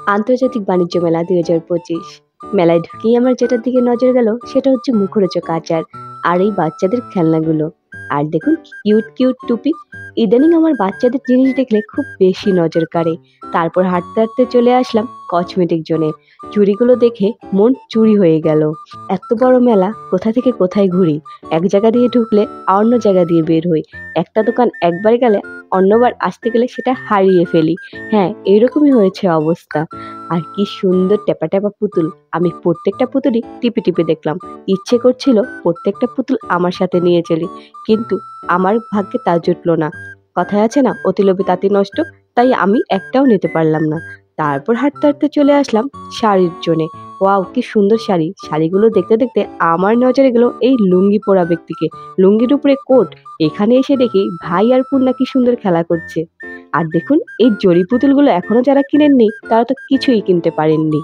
আন্তর্জাতিক বাণিজ্য মেলা ২০২৫। মেলায় ঢুকেই আমার যেটার দিকে নজর গেল সেটা হচ্ছে মুখরোচক আচার আর এই বাচ্চাদের খেলনাগুলো। আর দেখুন, কিউট কিউট টুপি। ইদানিং আমার বাচ্চাদের জিনিস দেখলে খুব বেশি নজর কাড়ে। তারপর হাঁটতে হাঁটতে চলে আসলাম কসমেটিক জোনে। চুড়িগুলো দেখে মন চুরি হয়ে গেল। এত বড় মেলা, কোথা থেকে কোথায় ঘুরি, এক জায়গা দিয়ে ঢুকলে অন্য জায়গা দিয়ে বের হই। একটা দোকান একবার গেলে অন্যবার আসতে গেলে সেটা হারিয়ে ফেলি। হ্যাঁ, এরকমই হয়েছে অবস্থা। আর কি সুন্দর ট্যাপা ট্যাপা পুতুল! আমি প্রত্যেকটা পুতুলই টিপে টিপে দেখলাম। ইচ্ছে করছিল প্রত্যেকটা পুতুল আমার সাথে নিয়ে চলি, কিন্তু আমার ভাগ্যে তা জুটলো না। কথায় আছে না, অতি লোভে তাঁতি নষ্ট। তাই আমি একটাও নিতে পারলাম না। তারপর হাঁটতে হাঁটতে চলে আসলাম শাড়ির জন্যে। ওয়াও, কি সুন্দর শাড়ি! শাড়িগুলো দেখতে দেখতে আমার নজরে গেল এই লুঙ্গি পরা ব্যক্তিকে। লুঙ্গির উপরে কোট। এখানে এসে দেখি ভাই আর পূর্ণা কি সুন্দর খেলা করছে। আর দেখুন, এই জরি পুতুলগুলো এখনো যারা কিনেননি তারা তো কিছুই কিনতে পারেননি।